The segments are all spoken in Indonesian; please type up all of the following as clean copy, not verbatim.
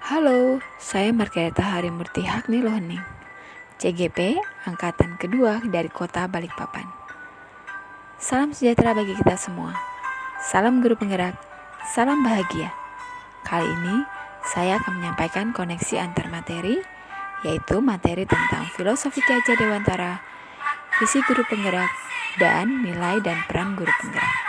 Halo, saya Margareta Harimurti Hakni Lohening, CGP Angkatan Kedua dari Kota Balikpapan. Salam sejahtera bagi kita semua. Salam guru penggerak, salam bahagia. Kali ini saya akan menyampaikan koneksi antar materi, yaitu materi tentang filosofi Ki Hajar Dewantara, visi guru penggerak, dan nilai dan peran guru penggerak.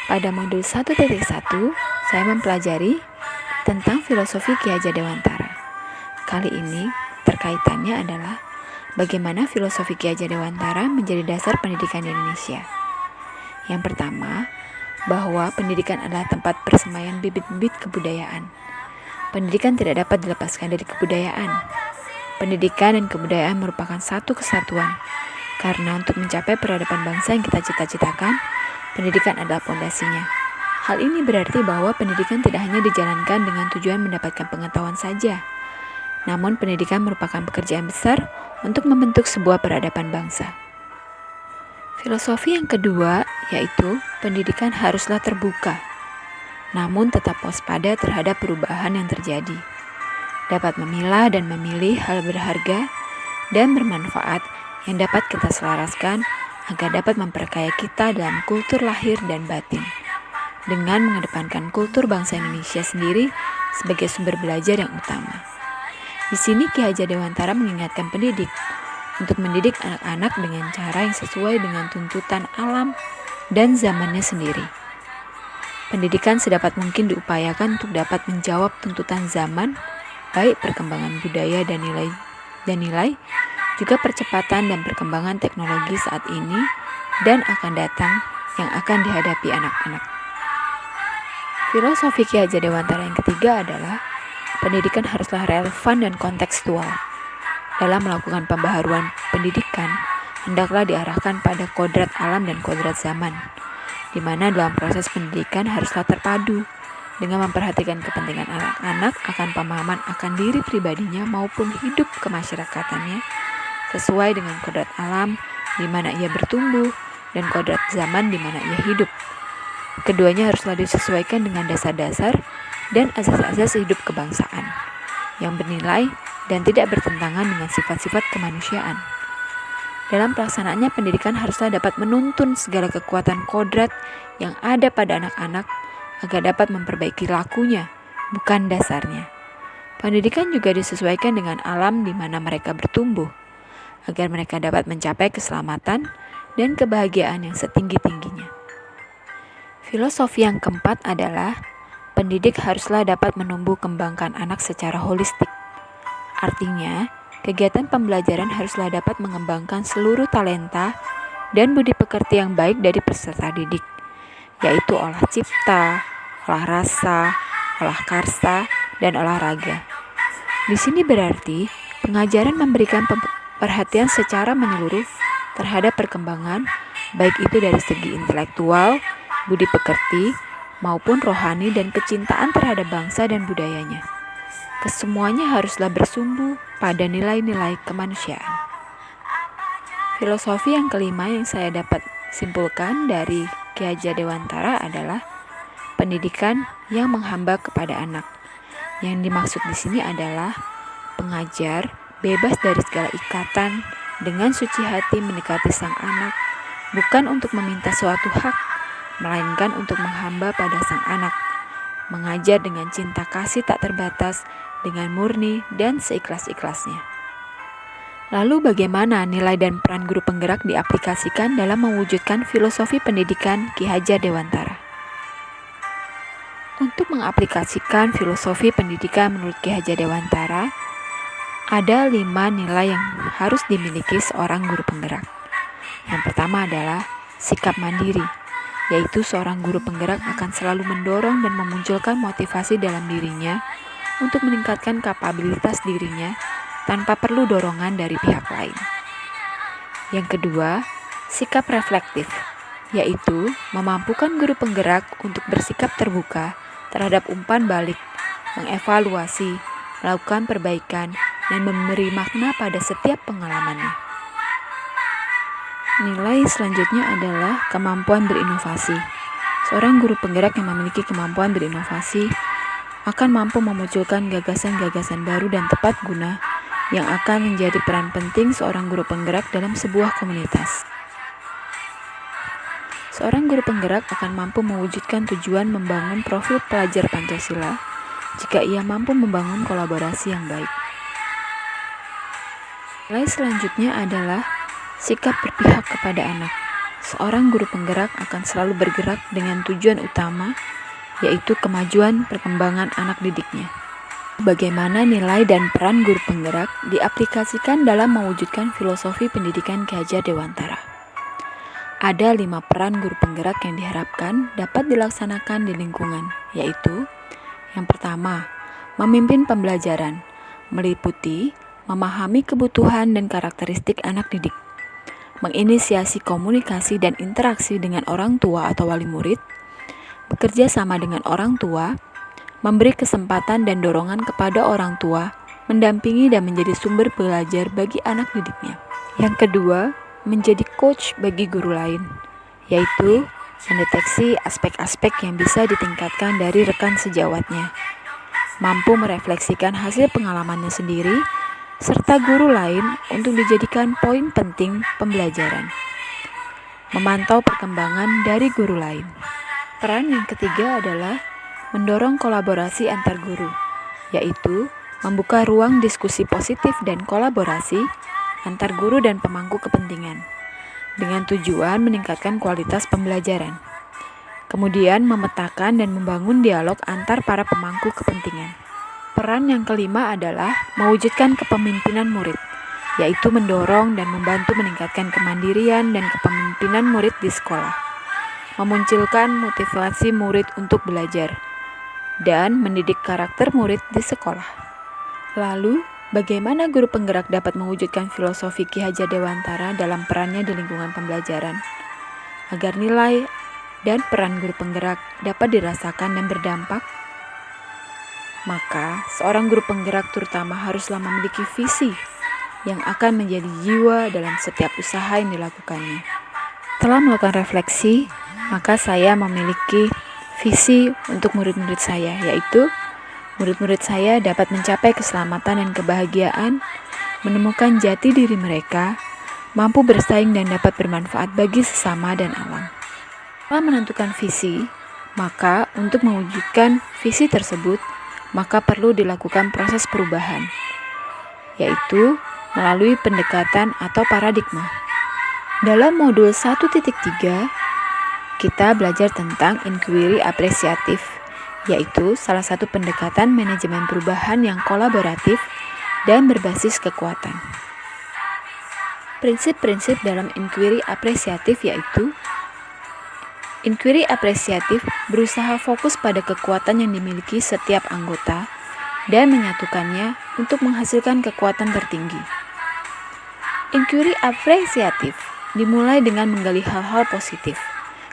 Pada modul 1.1, saya mempelajari tentang filosofi Ki Hajar Dewantara. Kali ini, terkaitannya adalah bagaimana filosofi Ki Hajar Dewantara menjadi dasar pendidikan di Indonesia. Yang pertama, bahwa pendidikan adalah tempat persemaian bibit-bibit kebudayaan. Pendidikan tidak dapat dilepaskan dari kebudayaan. Pendidikan dan kebudayaan merupakan satu kesatuan, karena untuk mencapai peradaban bangsa yang kita cita-citakan, pendidikan adalah pondasinya. Hal ini berarti bahwa pendidikan tidak hanya dijalankan dengan tujuan mendapatkan pengetahuan saja, namun pendidikan merupakan pekerjaan besar untuk membentuk sebuah peradaban bangsa. Filosofi yang kedua yaitu pendidikan haruslah terbuka, namun tetap waspada terhadap perubahan yang terjadi. Dapat memilah dan memilih hal berharga dan bermanfaat yang dapat kita selaraskan agar dapat memperkaya kita dalam kultur lahir dan batin, dengan mengedepankan kultur bangsa Indonesia sendiri sebagai sumber belajar yang utama. Di sini Ki Hajar Dewantara mengingatkan pendidik untuk mendidik anak-anak dengan cara yang sesuai dengan tuntutan alam dan zamannya sendiri. Pendidikan sedapat mungkin diupayakan untuk dapat menjawab tuntutan zaman, baik perkembangan budaya dan nilai, juga percepatan dan perkembangan teknologi saat ini dan akan datang yang akan dihadapi anak-anak. Filosofi Ki Hajar Dewantara yang ketiga adalah pendidikan haruslah relevan dan kontekstual. Dalam melakukan pembaharuan pendidikan, hendaklah diarahkan pada kodrat alam dan kodrat zaman, di mana dalam proses pendidikan haruslah terpadu dengan memperhatikan kepentingan anak-anak akan pemahaman akan diri pribadinya maupun hidup kemasyarakatannya, sesuai dengan kodrat alam di mana ia bertumbuh dan kodrat zaman di mana ia hidup. Keduanya haruslah disesuaikan dengan dasar-dasar dan asas-asas hidup kebangsaan yang bernilai dan tidak bertentangan dengan sifat-sifat kemanusiaan. Dalam pelaksanaannya, pendidikan haruslah dapat menuntun segala kekuatan kodrat yang ada pada anak-anak agar dapat memperbaiki lakunya, bukan dasarnya. Pendidikan juga disesuaikan dengan alam di mana mereka bertumbuh, agar mereka dapat mencapai keselamatan dan kebahagiaan yang setinggi-tingginya. Filosofi yang keempat adalah pendidik haruslah dapat menumbuh kembangkan anak secara holistik. Artinya, kegiatan pembelajaran haruslah dapat mengembangkan seluruh talenta dan budi pekerti yang baik dari peserta didik, yaitu olah cipta, olah rasa, olah karsa, dan olahraga. Di sini berarti pengajaran memberikan perhatian secara menyeluruh terhadap perkembangan, baik itu dari segi intelektual, budi pekerti, maupun rohani dan kecintaan terhadap bangsa dan budayanya. Kesemuanya haruslah bersumbu pada nilai-nilai kemanusiaan. Filosofi yang kelima yang saya dapat simpulkan dari Ki Hajar Dewantara adalah pendidikan yang menghamba kepada anak. Yang dimaksud di sini adalah pengajar bebas dari segala ikatan dengan suci hati mendekati sang anak, bukan untuk meminta suatu hak, melainkan untuk menghamba pada sang anak, mengajar dengan cinta kasih tak terbatas, dengan murni dan seikhlas-ikhlasnya. Lalu bagaimana nilai dan peran guru penggerak diaplikasikan dalam mewujudkan filosofi pendidikan Ki Hajar Dewantara? Untuk mengaplikasikan filosofi pendidikan menurut Ki Hajar Dewantara, ada 5 nilai yang harus dimiliki seorang guru penggerak. Yang pertama adalah sikap mandiri, yaitu seorang guru penggerak akan selalu mendorong dan memunculkan motivasi dalam dirinya untuk meningkatkan kapabilitas dirinya tanpa perlu dorongan dari pihak lain. Yang kedua, sikap reflektif, yaitu memampukan guru penggerak untuk bersikap terbuka terhadap umpan balik, mengevaluasi, melakukan perbaikan, dan memberi makna pada setiap pengalamannya. Nilai selanjutnya adalah kemampuan berinovasi. Seorang guru penggerak yang memiliki kemampuan berinovasi akan mampu memunculkan gagasan-gagasan baru dan tepat guna yang akan menjadi peran penting seorang guru penggerak dalam sebuah komunitas. Seorang guru penggerak akan mampu mewujudkan tujuan membangun profil pelajar Pancasila jika ia mampu membangun kolaborasi yang baik. Nilai selanjutnya adalah sikap berpihak kepada anak. Seorang guru penggerak akan selalu bergerak dengan tujuan utama, yaitu kemajuan perkembangan anak didiknya. Bagaimana nilai dan peran guru penggerak diaplikasikan dalam mewujudkan filosofi pendidikan Ki Hajar Dewantara? Ada 5 peran guru penggerak yang diharapkan dapat dilaksanakan di lingkungan, yaitu yang pertama, memimpin pembelajaran, meliputi memahami kebutuhan dan karakteristik anak didik, menginisiasi komunikasi dan interaksi dengan orang tua atau wali murid, bekerja sama dengan orang tua, memberi kesempatan dan dorongan kepada orang tua, mendampingi dan menjadi sumber belajar bagi anak didiknya. Yang kedua, menjadi coach bagi guru lain, yaitu mendeteksi aspek-aspek yang bisa ditingkatkan dari rekan sejawatnya, mampu merefleksikan hasil pengalamannya sendiri, serta guru lain untuk dijadikan poin penting pembelajaran. Memantau perkembangan dari guru lain. Peran yang ketiga adalah mendorong kolaborasi antar guru, yaitu membuka ruang diskusi positif dan kolaborasi antar guru dan pemangku kepentingan, dengan tujuan meningkatkan kualitas pembelajaran. Kemudian memetakan dan membangun dialog antar para pemangku kepentingan. Peran yang kelima adalah mewujudkan kepemimpinan murid, yaitu mendorong dan membantu meningkatkan kemandirian dan kepemimpinan murid di sekolah, memunculkan motivasi murid untuk belajar, dan mendidik karakter murid di sekolah. Lalu, bagaimana guru penggerak dapat mewujudkan filosofi Ki Hajar Dewantara dalam perannya di lingkungan pembelajaran, agar nilai dan peran guru penggerak dapat dirasakan dan berdampak? Maka, seorang guru penggerak terutama haruslah memiliki visi yang akan menjadi jiwa dalam setiap usaha yang dilakukannya. Setelah melakukan refleksi, maka saya memiliki visi untuk murid-murid saya, yaitu murid-murid saya dapat mencapai keselamatan dan kebahagiaan, menemukan jati diri mereka, mampu bersaing dan dapat bermanfaat bagi sesama dan alam. Setelah menentukan visi, maka untuk mewujudkan visi tersebut, maka perlu dilakukan proses perubahan, yaitu melalui pendekatan atau paradigma. Dalam modul 1.3, kita belajar tentang inquiry apresiatif, yaitu salah satu pendekatan manajemen perubahan yang kolaboratif dan berbasis kekuatan. Prinsip-prinsip dalam inquiry apresiatif yaitu inquiry apresiatif berusaha fokus pada kekuatan yang dimiliki setiap anggota dan menyatukannya untuk menghasilkan kekuatan tertinggi. Inquiry apresiatif dimulai dengan menggali hal-hal positif,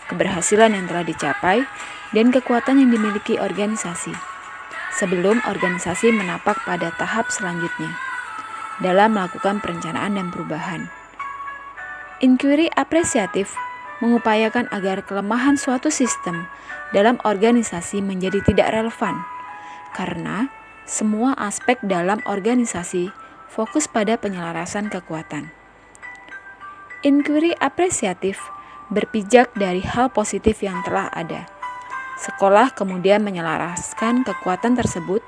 keberhasilan yang telah dicapai, dan kekuatan yang dimiliki organisasi, sebelum organisasi menapak pada tahap selanjutnya dalam melakukan perencanaan dan perubahan. Inquiry apresiatif mengupayakan agar kelemahan suatu sistem dalam organisasi menjadi tidak relevan, karena semua aspek dalam organisasi fokus pada penyelarasan kekuatan. Inquiry apresiatif berpijak dari hal positif yang telah ada. Sekolah kemudian menyelaraskan kekuatan tersebut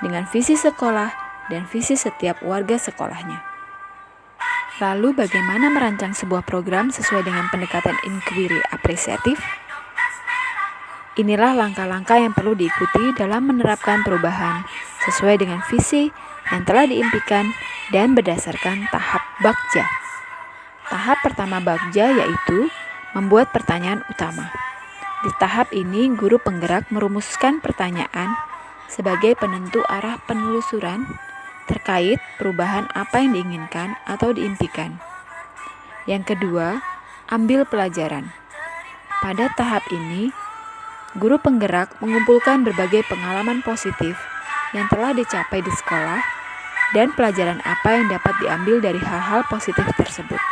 dengan visi sekolah dan visi setiap warga sekolahnya. Lalu bagaimana merancang sebuah program sesuai dengan pendekatan inquiry apresiatif? Inilah langkah-langkah yang perlu diikuti dalam menerapkan perubahan sesuai dengan visi yang telah diimpikan dan berdasarkan tahap Bagja. Tahap pertama Bagja yaitu membuat pertanyaan utama. Di tahap ini, guru penggerak merumuskan pertanyaan sebagai penentu arah penelusuran terkait perubahan apa yang diinginkan atau diimpikan. Yang kedua, ambil pelajaran. Pada tahap ini, guru penggerak mengumpulkan berbagai pengalaman positif yang telah dicapai di sekolah dan pelajaran apa yang dapat diambil dari hal-hal positif tersebut.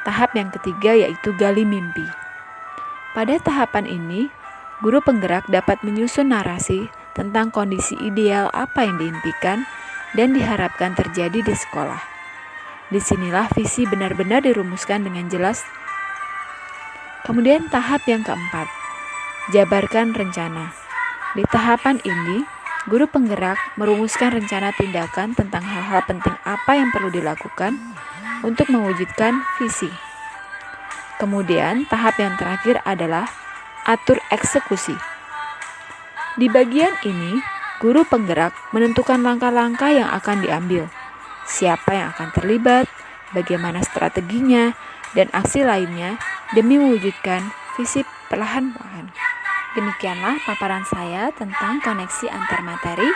tahap yang ketiga yaitu gali mimpi. Pada tahapan ini, guru penggerak dapat menyusun narasi tentang kondisi ideal apa yang diimpikan dan diharapkan terjadi di sekolah. Disinilah visi benar-benar dirumuskan dengan jelas. Kemudian tahap yang keempat, jabarkan rencana. Di tahapan ini, guru penggerak merumuskan rencana tindakan tentang hal-hal penting apa yang perlu dilakukan untuk mewujudkan visi. Kemudian, tahap yang terakhir adalah atur eksekusi. Di bagian ini, guru penggerak menentukan langkah-langkah yang akan diambil, siapa yang akan terlibat, bagaimana strateginya, dan aksi lainnya demi mewujudkan visi perlahan-lahan. Demikianlah paparan saya tentang koneksi antar materi,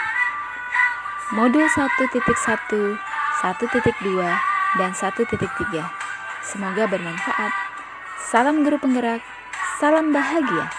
modul 1.1, 1.2, dan 1.3. Semoga bermanfaat. Salam guru penggerak, salam bahagia.